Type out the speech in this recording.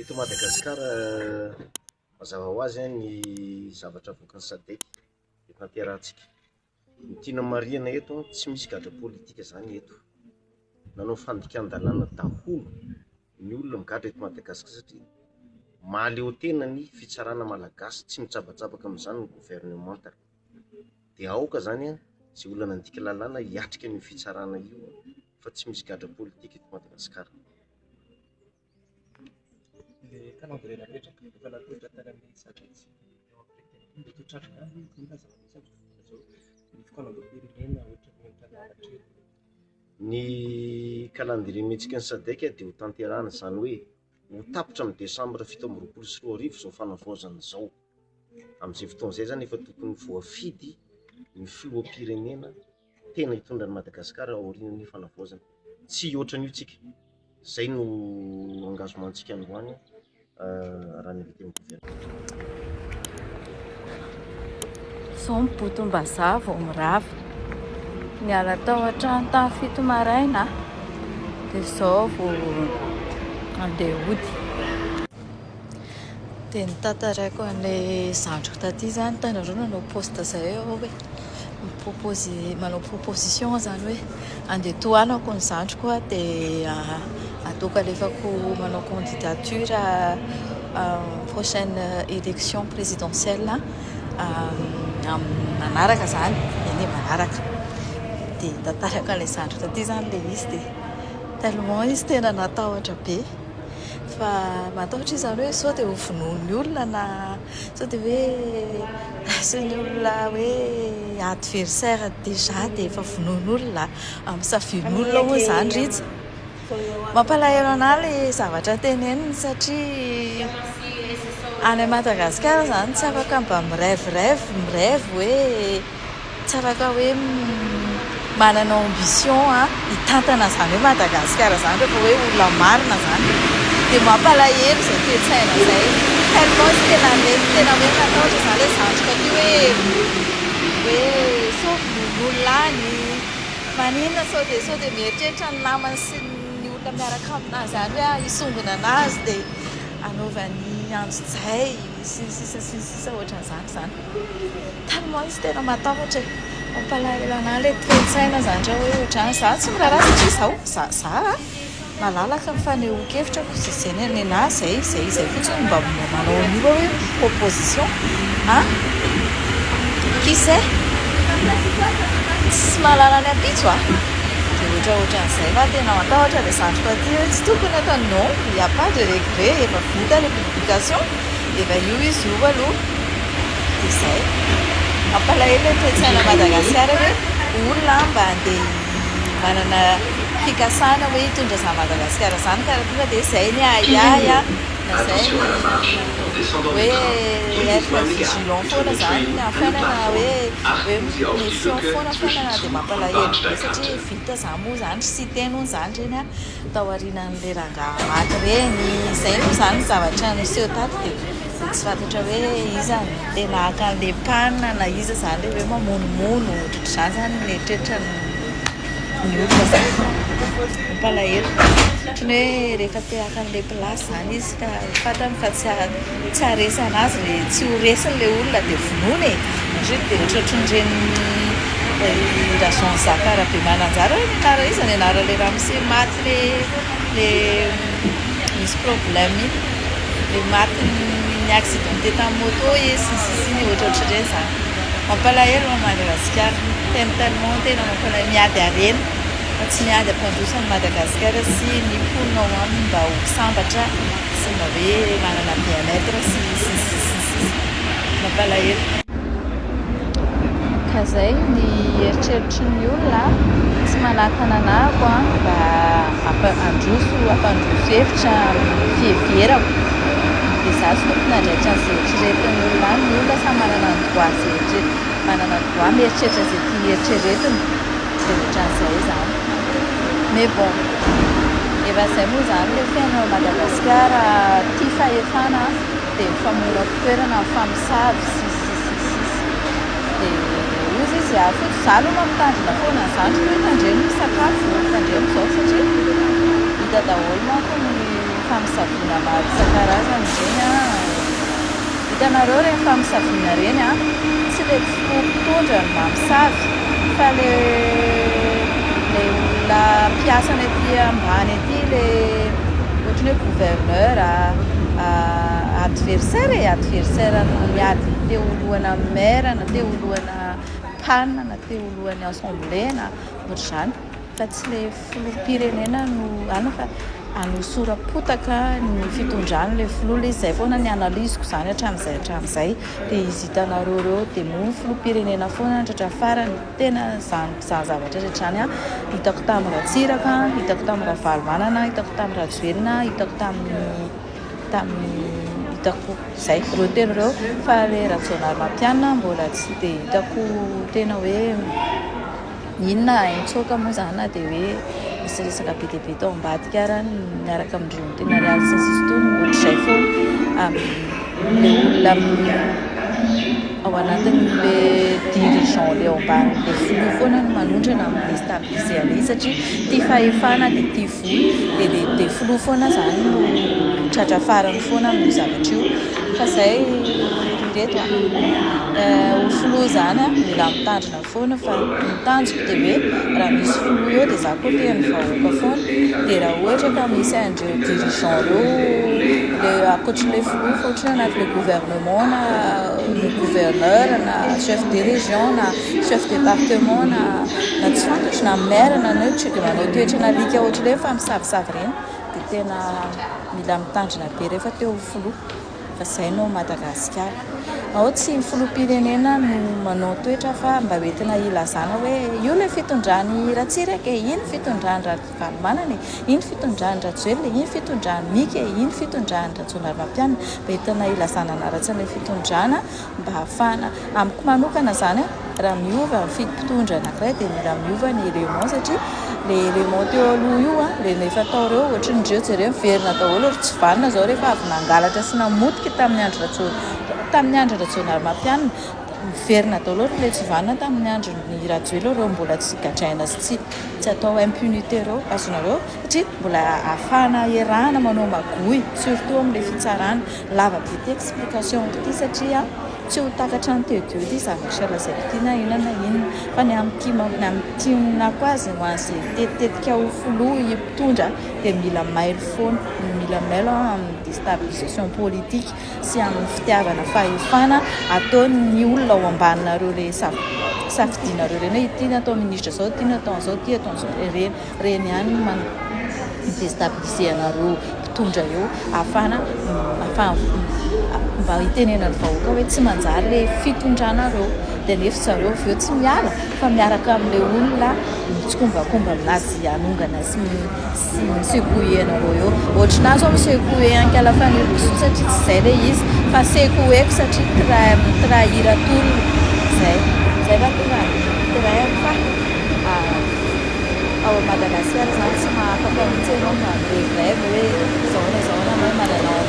Eto Madagasikara mazava ho azy ny zavatra avoakan'ny SADC eto naterahantsika. Ny tiana marihana eto tsy misy gadra politika zany eto. Nanao fandikan-dalàna daholo ny olona migadra eto Madagasikara satria mahaleo tena ny fitsarana malagasy, tsy mitsabatsabaka amin'izany ny gouvernemanta. Dia aoka zany izay olona nandika lalàna hiatrika ny fitsarana io fa tsy misy gadra politika eto Madagasikara. Le calendrier napetraka efa natolotra tany amin'ny satritsy eo amin'ny de toetrandro ny mazava misy ny fikalam-pirenena ohatra ny tanànatra. Ny calendrier mihetsika ny SADC dia ho tanterahana, zany hoe ho tapitra amin'ny desambra 7 zao fanavaozana izao. Amin'izay fotoana izay zany efa tokony voafidy ny filoham-pirenena tena hitondra ny Madagasikara aorian'ny fanavaozana. Tsy ohatran'io tsika. Zay no engagementsika androany raha ny vita amin'ny gouvernement. Zao mibotom-bazaha vao mirava. Niala tao an-trano tamin'ny 7 maraina dia izao vao andeha hody. Dia nitantaraiko an'ilay zandriko taty zany tanareo nanao poste zay aho hoe manao proposition zany hoe andeha tohanako ny zandriko dia ataoko alefako manao candidature prochaine élection présidentielle manaraka zany eny manaraka. Dia tantaraka an'ilay zandriko taty zany ilay izy dia tellement izy tena natahotra be. Fa matahotra izy zany hoe sao dia ho vonoin'ny olona na sao dia hoe sy ny olona hoe adversaire déjà dia efa vonoin'ny olona misafidian'olona moa zany ritsy. Mampalahelo anahy ilay zavatra teneniny satria any Madagasikara zany tsy afaka mba mirève hoe tsy afaka hoe manana ambition hitantana zany hoe Madagasikara zany rehefa hoe olona marina zany. Dia mampalahelo izay toe-tsaina izay. Tellement izy tena hoe matahotra zany hoe zandriko aty hoe sao vonoin'olona any maninona sao dia mieritreritra ny namany sy ny olona miaraka aminazy zany hoe hisongona anazy dia anaovany anjo-jay sisa ohatran'izany zany. Tellement izy tena matahotra. Mampalahelo anahy ilay toe-tsaina zany hoe ohatran'ny za tsy miraharaha satria za malalaka mifanehoan-kevitrako zay ny anahy zay fotsiny mba manao an'io hoe proposition qui sait tsy mahalala ny ampitso dia ohatran'izay fa tena matahotra ilay zandriko aty hoe tsy tokony atao non, il y a pas de regret, efa vita ilay publication efa io izy io aloha dia izay. Mampalahelo hoe toe-tsaina Madagasikara hoe olona mba andeha manana fikasana hoe hitondra za Madagasikara zany ka tonga dia izay ny ahiahy na izay hoe être vigilant foana zany afainana hoe méfiant foana afainana. Dia mampalahelo satria vita za moa zany sy teny hono zany reny tao aorianan'ilay rangahy maty reny. Izay moa zany zavatra niseho taty dia tsy fantatra hoe iza no tena haka an'ilay mpanina na iza zany hoe mamonomono ohatr'izany zany mieritreritra ny olona zany. Mampalahelo ohatrany hoe rehefa te haka an'ilay plasy zany izy ka fantany fa tsy haresa anazy ilay tsy ho resiny ilay olona dia vonoiny dia ohatrany reny rason zaka Rabemananjara hoe nianara izy nianara ilay ramose maty ilay misy problème ilay maty ny accidenté tamin'ny moto sisiny ohatrany zany. Mampalahelo Madagasikara tellement tena mampalahelo miady harena fa tsy miady ampandrosan'ny Madagasikara sy ny mponina ao aminy mba ho sambatra sy mba hoe manana bien-être sy mampalahelo. Ka izay ny eritreritry ny olona tsy manahaka nanahako mba ampandroso hevitra fieverako. Dia za tsy tokony handraitra an'izay eritreretin'ny olona any. Ny olona samy manana ny droit izay manana ny droit mieritreritra izay tia eritreretiny dia ohatran'izay zany. Mais bon efa izay moa zany ilay fiainana Madagasikara tia fahefana dia mifamoronako toerana mifamosavy dia ozy izy fotsy za aloha mamitandrina foana ny zandriko hoe tandremo ny sakafo tandremo izao satria hita daholo manko ny famisaviana maro isan-karazany zegny a hitanareo reny famisaviana reny a tsy le mpitondra ny mamosavy fa le olona mpiasany aty ambany aty le ohatran'ny hoe gouverneur adversaire miady teo olohana maire na teo olohana mpanina na teo olohany assemblée na ohatr'izany fa tsy le filoham-pirenena no ana fa anosora-potaka ny fitondrany le filoha le izay foana ny analiziko zany hatramin'izay dia izy hitanareo reo dia moa filoham-pirenena foana ndratra farany tena zany zavatra rehetrany a hitako tamin'ny Ratsiraka, hitako tamin'ny Ravalomanana, hitako tamin'ny Rajoelina, hitako hitako izay reo tena reo fa le Ratsonary Mampianina mbola tsy dia hitako tena hoe inona intsoka moa zany na dia hoe misy resaka be dia be tao ambadika ara miaraka amin'ireo tena réalisation tony ohatr'izay foana le olona ao anatin'le dirigeant le ao ambany le filoha foana no manondrana amin'le stabiliser izy satria tia fahefana dia tia voly dia filoha foana zany no tratra farany foana amin'ny zavatra io fa izay reto ho filoha zany a mila mitandrina foana fa mitanjoko dia hoe raha misy filoha eo dia za koa tia ny vahoaka foana dia raha ohatra ka misy andreo dirigeant reo le akoatrin'le filoha fa ohatrany anaty le gouvernement na le gouverneur na chef de région na chef département na tsy fantatry na maire na neutry dia manao toetra nalika ohatr'le famisavisavy reny dia tena mila mitandrina be rehefa teo filoha fa izay no Madagasikara ao tsy filoham-pirenena no manao toetra fa mba hoentina ilazana hoe io le fitondrany Ratsiraka iny fitondrany Ravalomanana iny fitondrany Rajoelina iny fitondrany Mika iny fitondrany Ratsonary Mampianina mba entina ilazana anaratsany fitondrana mba hahafahana amiko manokana zany a raha miova ny fitim-pitondra anankiray dia mila miova ny élément satria le élément teo aloha io a le efa tao reo ohatran'ireo jereo miverina daholo ry tsy vanina zao rehefa avy nangalatra sy namotika tamin'ny andro Ratsonary Mampianina miverina daholo le tsy vanina tamin'ny andro ny Rajoelina reo mbola tsy gadraina sy tsy atao impunité reo azonareo satria mbola ahafahana iarahana manao magoy surtout amin'le fitsarana lava be ty explication ity satria tsy ho takatra ny teodio ity zavatra lazaiko ity na inona fa ny am'tianako azy ho azy tetitetika ho filoha mpitondra dia mila mailo foana mila mailo amin'ny déstabilisation politique sy amin'ny fitiavana fahefana ataon'ny olona ao ambaninareo le safidinareo reny hoe ity natao ministra zao ity natao zao ity atao zao reny ihany déstabiliser anareo mpitondra eo ahafahana mba hitenenany vahoaka hoe tsy manjary le fitondrana reo dia nefa zareo avy eo tsy miala fa miaraka amin'ilay olona mitsikombakomba aminazy anongana sy misekoe anareo eo ohatrina zao misekoe ankalafan'ny roso satria tsy izay le izy fa sekoeko satria trahira tolona zay raha fa ao Madagasikara zany tsy mahafaka mihitsy ianao mandeha grève hoe zahoana hoe mananao